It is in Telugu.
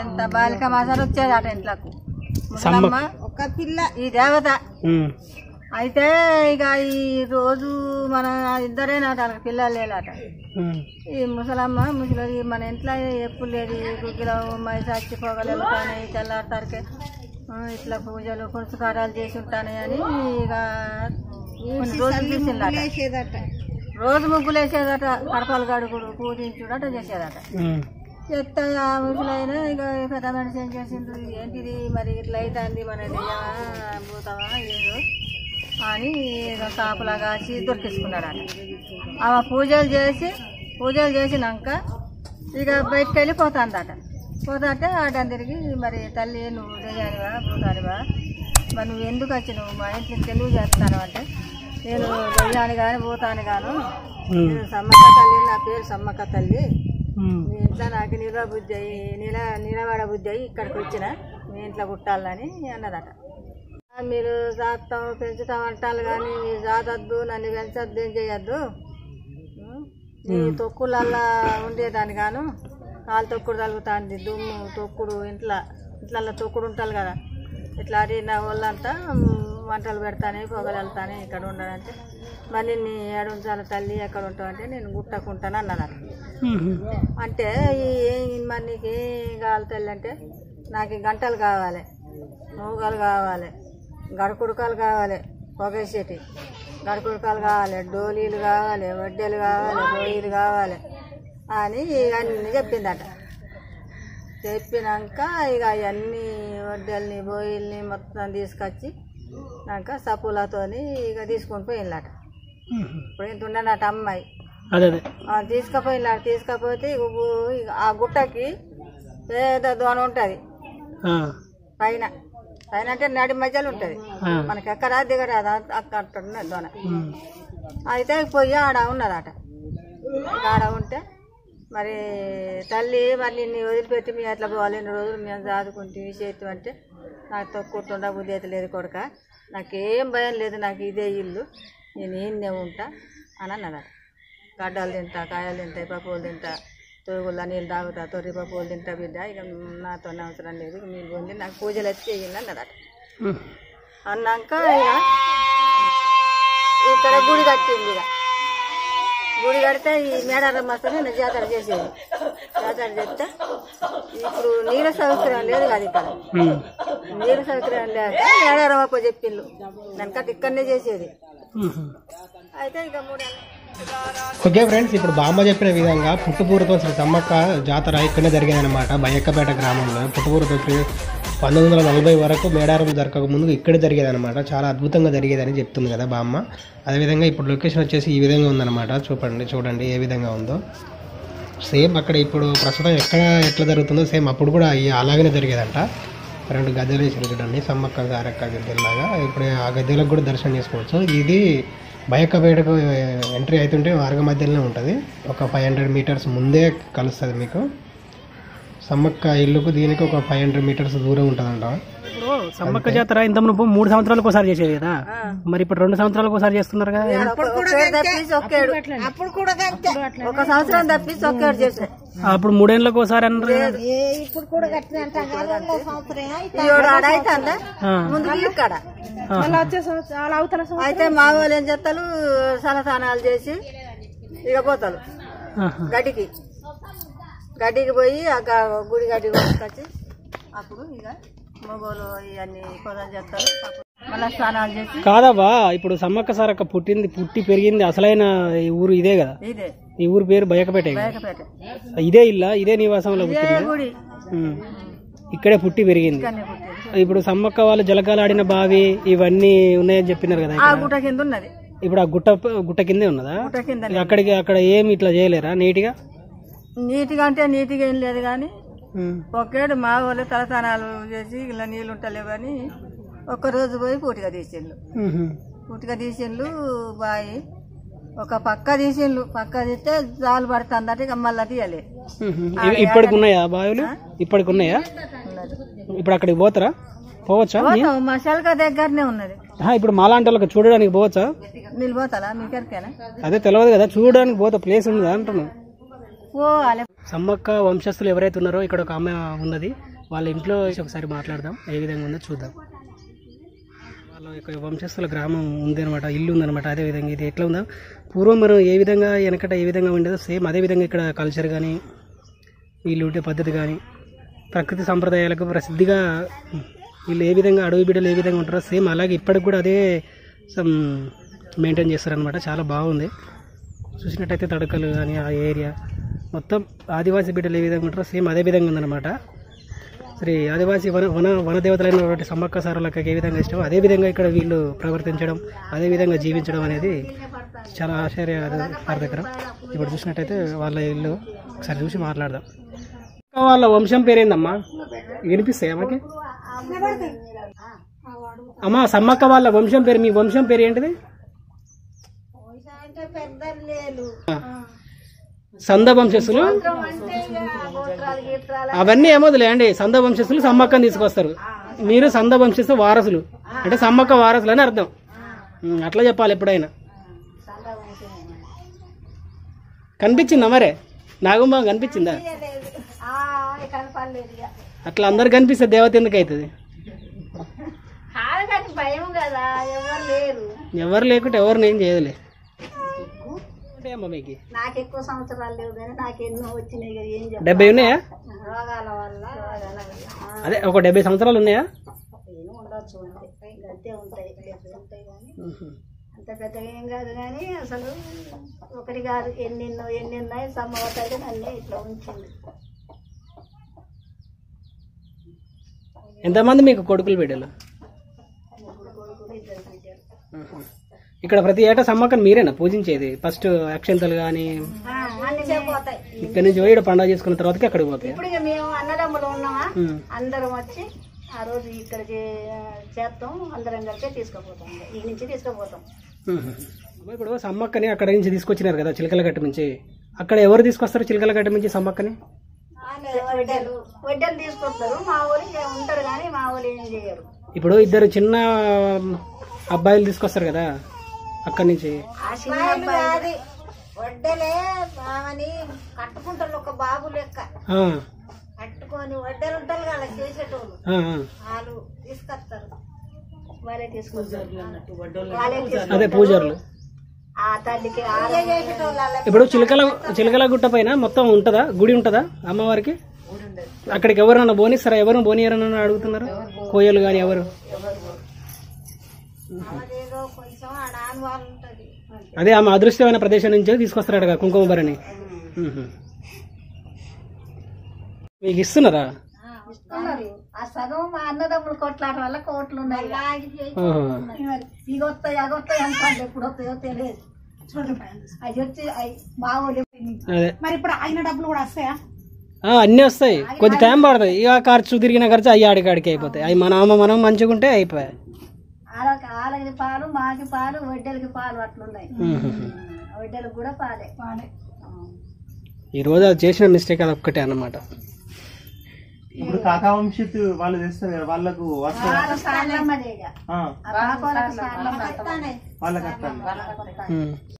ఎంత బాలిక మాసాలు వచ్చేదట ఇంట్లోకి. ముసలమ్మ ఒక పిల్ల ఈ దేవత. అయితే ఇక ఈ రోజు మన ఇద్దరేనాట పిల్లలు లేలాట. ఈ ముసలమ్మ ముసలి మన ఇంట్లో ఎప్పుడు లేదు గుగ్గిలో అమ్మాయి చచ్చిపోగలు వెళ్తానే తెల్లాడతారికి ఇట్లా పూజలు పురస్కారాలు చేసి ఉంటానే అని ఇక రోజు తీసిందట. రోజు ముగ్గులు వేసేదట, కడపలు గడుగుడు పూజించుడట చేసేదట. చెత్త ముసలైనా ఇక పెద్ద మనిషి ఏం చేసిండ్రు, ఏంటిది మరి ఇట్లా అవుతుంది మన పోతావా ఏదో అని ఇక కాపులా కాసి దొరికించుకున్నాడట. ఆమె పూజలు చేసినాక ఇక బయటకు వెళ్ళిపోతాందట. పోతాంటే ఆటని తిరిగి మరి తల్లి నువ్వు దెయ్యానివా పోతానివా మరి నువ్వు ఎందుకు వచ్చి నువ్వు మా ఇంటికి ఎందుకు చేస్తాను అంటే నేను దెయ్యాని కానీ పోతాను గాను, సమ్మక్క తల్లి, నా పేరు సమ్మక్క తల్లి, మీ ఇంట్లో నాకు నిలబడ బుద్ధి అయ్యి ఇక్కడికి వచ్చిన మీ ఇంట్లో పుట్టాలని అన్నదట. మీరు జాతాం పెంచుతాం అంటారు కానీ మీరు జాతద్దు, నన్ను పెంచద్దు, ఏం చేయొద్దు, ఈ తొక్కులల్లా ఉండేదాన్ని గాను కాలు తొక్కుడు తలుగుతుంది, దుమ్ము తొక్కుడు ఇంట్లో తొక్కుడు ఉంటారు కదా, ఇట్లా అది నా వాళ్ళంతా వంటలు పెడతానే పొగలు వెళ్తానే ఇక్కడ ఉండడంటే మరి నిన్ను ఏడుంచాలి తల్లి ఎక్కడ ఉంటావు అంటే నేను గుట్టకుంటాను అన్నదట. అంటే మరి నీకు ఏం కావాలి తల్లి అంటే నాకు గంటలు కావాలి, మూగలు కావాలి, గడకుడుకాలు కావాలి, పొగేసేటి గడకుడుకాలు కావాలి, డోలీలు కావాలి, వడ్డీలు కావాలి, బోయిలు కావాలి అని అన్నీ చెప్పిందట. చెప్పినాక ఇక అవన్నీ వడ్డీలని బోయిల్ని మొత్తం తీసుకొచ్చి నాక సపులతోని ఇక తీసుకొని పోయిందట. ఇప్పుడు ఇంత ఉండనట అమ్మాయి తీసుకుపోయిందట. తీసుకపోతే ఆ గుట్టకి ఏదో దోణ ఉంటుంది పైన అంటే నడి మధ్యలో ఉంటుంది, మనకి ఎక్కడా దిగరాదు అక్కడ ఉన్నది దోణ. అయితే పోయి ఆడ ఉన్నదట. ఆడ ఉంటే మరి తల్లి మరి నిన్ను వదిలిపెట్టి మేము ఎట్లా పోవాలి, 2 రోజులు మేము చదువుకుంటే చేతు అంటే నాకు తొక్కుంటుండ బుద్ధి అయితే లేదు కొడుక, నాకేం భయం లేదు, నాకు ఇదే ఇల్లు, నేను ఈయన్నే ఉంటా అని అన్నదట. గడ్డలు తింటా, కాయలు తింటాయి, పప్పులు తింటా, తొరుగుల నీళ్ళు తాగుతా, తొర్రి పప్పులు తింటా బిడ్డ, ఇక నాతో అవసరం లేదు, మీరు పొంది నాకు పూజలు వచ్చి చేయండి అన్నదట. అన్నాక ఇక ఇక్కడ గుడి కట్టింది. ఇక గుడి కడితే ఈ మేడారం మాత్రమే జాతర చేసేది. జాతర చేస్తే ఇప్పుడు నీళ్ళ సౌకర్యం లేదు కదా, ఇక్కడ నీళ్ళ సౌకర్యం లేక మేడారం అప్ప చెప్పిండ్రు దానికట్టు ఇక్కడనే చేసేది. అయితే ఇక 3 ఓకే ఫ్రెండ్స్, ఇప్పుడు బామ్మ చెప్పిన విధంగా పుట్టుపూరుతో శ్రీ సమ్మక్క జాతర ఇక్కడనే జరిగేదన్నమాట. బయ్యక్కపేట గ్రామంలో పుట్టుపూరుతో 1940 వరకు మేడారం జరగక ముందు ఇక్కడే జరిగేదన్నమాట. చాలా అద్భుతంగా జరిగేదని చెప్తుంది కదా బామ్మ. అదేవిధంగా ఇప్పుడు లొకేషన్ వచ్చేసి ఈ విధంగా ఉందన్నమాట. చూడండి ఏ విధంగా ఉందో. సేమ్ అక్కడ ఇప్పుడు ప్రస్తుతం ఎట్లా జరుగుతుందో సేమ్ అప్పుడు కూడా అలాగనే జరిగేదంట. 2 గద్దెలు వేసారు చూడండి, సమ్మక్క గారక్క గద్దెలాగా. ఇప్పుడు ఆ గద్దెలకు కూడా దర్శనం చేసుకోవచ్చు. ఇది బయ్యక్కపేటకు ఎంట్రీ అవుతుంటే మార్గ మధ్యలోనే ఉంటుంది. ఒక 500 మీటర్స్ ముందే కలుస్తుంది మీకు. సమ్మక్క ఇల్లుకు దీనికి ఒక 500 మీటర్స్ దూరం ఉంటుందంట. ఇప్పుడు సమ్మక్క జాతర ఇంత మునుపు 3 సంవత్సరాలకు ఒకసారి చేసేది కదా, మరి ఇప్పుడు 2 సంవత్సరాలకు ఒకసారి చేస్తున్నారు కదా. ఒక సంవత్సరం తప్పించి ఒకేడు చేశారు. అప్పుడు 3 ఏళ్ళకు ఒకసారి అన్నారు. అయితే మా వాళ్ళు ఏం చేస్తారు, సలసానాలు చేసి ఇక పోతారు గడ్డికి పోయి గుడి గడ్డి తీసుకొచ్చి అప్పుడు ఇక మగోళ్ళు ఇవన్నీ పొలం చేస్తారు. మళ్ళీ స్నానాలు చేసి కాదవ్వా, ఇప్పుడు సమ్మక్క సారక్క పుట్టి పెరిగింది అసలైన ఈ ఊరు ఇదే కదా. ఇదే ఈ ఊరు పేరు బయ్యక్కపేట. ఇదే ఇల్లా, ఇదే నివాసంలో పుట్టింది, ఇక్కడే పుట్టి పెరిగింది. ఇప్పుడు సమ్మక్క వాళ్ళు జలకాలు ఆడిన బావి ఇవన్నీ ఉన్నాయని చెప్పినారు కదా. గుట్ట కింద ఉన్నది. ఇప్పుడు ఆ గుట్ట కిందే ఉన్నదా? అక్కడ ఏమి ఇట్లా చేయలేరా నీట్గా అంటే నీట్గా ఏం లేదు కానీ ఒకేడు మా వాళ్ళు తలస్నానాలు చేసి ఇలా నీళ్ళు ఉంటలేవు కానీ ఒక్కరోజు పోయి పూటిగా తీసిండ్లు బాయి ఒక పక్క తీసిండ్లు. పక్క తీస్తే జాలు పడుతుంది ఇక మళ్ళీ తీయాలి. ఇప్పటికి ఉన్నాయా బావులు? ఇప్పటికి ఉన్నాయా? ఇప్పుడు అక్కడికి పోతారా? పోవచ్చా? మా శల్క దగ్గరనే ఉన్నది. ఇప్పుడు మాలాంటి వాళ్ళకి చూడడానికి పోవచ్చా? నిలిపోతారా మీకెరికేనా? అదే తెలియదు కదా, చూడడానికి పోతా ప్లేస్ ఉందా అంటున్నా. పోవాలి. సమ్మక్క వంశస్థులు ఎవరైతే ఉన్నారో ఇక్కడ ఒక ఆమె ఉన్నది, వాళ్ళ ఇంట్లో ఒకసారి మాట్లాడదాం, ఏ విధంగా ఉందో చూద్దాం. వాళ్ళ యొక్క వంశస్థుల గ్రామం ఉంది అనమాట, ఇల్లు ఉందన్నమాట. అదే విధంగా ఇది ఎట్లా ఉందో పూర్వం మనం ఏ విధంగా వెనకట ఏ విధంగా ఉండేదో సేమ్ అదే విధంగా ఇక్కడ కల్చర్ కానీ వీళ్ళు ఉండే పద్ధతి కానీ ప్రకృతి సంప్రదాయాలకు ప్రసిద్ధిగా వీళ్ళు ఏ విధంగా అడవి బిడ్డలు ఏ విధంగా ఉంటారో సేమ్ అలాగే ఇప్పటికి కూడా అదే మెయింటైన్ చేస్తారనమాట. చాలా బాగుంది. చూసినట్టయితే తడకలు కానీ ఆ ఏరియా మొత్తం ఆదివాసీ బిడ్డలు ఏ విధంగా ఉంటారో సేమ్ అదే విధంగా ఉందన్నమాట. శ్రీ ఆదివాసీ వనదేవతలైనటువంటి సమ్మక్క సారలకి ఏ విధంగా ఇష్టం అదే విధంగా ఇక్కడ వీళ్ళు ప్రవర్తించడం, అదే విధంగా జీవించడం అనేది చాలా ఆశ్చర్యకరం. ఇప్పుడు చూసినట్టయితే వాళ్ళ ఇల్లు ఒకసారి చూసి మాట్లాడదాం. వాళ్ళ వంశం పేరేందమ్మా? వినిపిస్తాయి అమ్మకి? అమ్మా సమ్మక్క వాళ్ళ వంశం పేరు, మీ వంశం పేరు ఏంటిది? సంద వంశస్థులు అవన్నీ ఏమోదులే అండి. సంద వంశస్థులు సమ్మక్కని తీసుకొస్తారు, మీరు సంద వంశస్థు వారసులు అంటే సమ్మక్క వారసులు అని అర్థం. అట్లా చెప్పాలి ఎప్పుడైనా. కనిపించిందా మరే నాగమ్మ? కనిపించిందా? అట్లా అందరు కనిపిస్తే దేవత ఎందుకు అవుతుంది? ఎవరు లేకుంటే ఎవరిని ఏం చేయదులే. మీకు నాకు ఎక్కువ సంవత్సరాలు లేవు కానీ నాకు ఎన్నో వచ్చినాయి. 70 ఉన్నాయా? రోగాల వల్ల అదే ఒక 70 సంవత్సరాలు ఉన్నాయా? ఉండొచ్చు, గట్టే ఉంటాయి కానీ అంత పెద్దగా ఏం కాదు. కానీ అసలు ఒకటి కాదు, ఎన్ని ఉన్నాయి. సమ్మవతాయి అన్నీ ఇట్లా ఉంచింది. ఎంతమంది మీకు కొడుకులు బిడ్డలు? ఇక్కడ ప్రతి ఏటా సమ్మక్కని మీరేనా పూజించేది? ఫస్ట్ అక్షంతలు కానీ ఇక్కడ నుంచి పోయి పండుగ చేసుకున్న తర్వాత అక్కడికి పోతాయి. ఇప్పుడు మేము అన్నదమ్ములు ఉన్నామా, అందరం వచ్చి ఆ రోజు ఇక్కడ చేస్తాం, అందరం కలిసి తీసుకుపోతాం. ఈ నుంచి తీసుకుపోతాం. ఇప్పుడు సమ్మక్కని అక్కడ నుంచి తీసుకొచ్చినారు కదా చిలకలగట్ట నుంచి, అక్కడ ఎవరు తీసుకొస్తారు చిలకలగట్ట నుంచి సమ్మక్కని? వడ్డలు తీసుకొస్తారు. మా ఊరు ఉంటారు కానీ మా ఊరు ఏం చేయరు. ఇప్పుడు ఇద్దరు చిన్న అబ్బాయిలు తీసుకొస్తారు కదా అక్కడి నుంచి, వడ్డలే ఆమెని కట్టుకుంటారు. ఒక బాబు లెక్క కట్టుకొని వడ్డలు ఉంటారు కదా చేసేటోళ్ళు, వాళ్ళు తీసుకొస్తారు. వాళ్ళే తీసుకొస్తారు. అదే పూజారులు. ఆ తల్లికి ఇప్పుడు చిలకల గుట్ట పైన మొత్తం ఉంటదా గుడి ఉంటదా అమ్మవారికి? అక్కడికి ఎవరన్నా బోనిస్తారా? ఎవరు బోనియరని అడుగుతున్నారు? కోయలు కానీ ఎవరు? అదే ఆమె అదృష్టమైన ప్రదేశం నుంచి తీసుకొస్తారట కుంకుమ భరణి. మీకు ఇస్తున్నారా? ఆ సగం మా అన్నదమ్ములు కొట్లాడడం వల్ల కోట్లు ఉన్నాయి. ఇవి వస్తాయి అవి వస్తాయి అనుకోండి, ఎప్పుడు వస్తాయో తెలియదు. అవి వచ్చి బాగోలే. మరి ఇప్పుడు అయిన డబ్బులు కూడా వస్తాయా? అన్నీ వస్తాయి, కొద్ది టైం పడుతుంది. ఇక ఖర్చు తిరిగిన ఖర్చు అయ్యి ఆడికాడికి అయిపోతాయి. అవి మనం మంచిగుంటే అయిపోయాయి. వాళ్ళకి పాలు, మాకి పాలు, వడ్డెలకి పాలు అట్లున్నాయి. వడ్డెలకు కూడా పాలే. ఈ రోజు అది చేసిన మిస్టేక్ అది ఒక్కటే అన్నమాట. ఇప్పుడు కాకా వంశీత్ వాళ్ళు తెస్తారు కదా, వాళ్ళకు వాళ్ళకి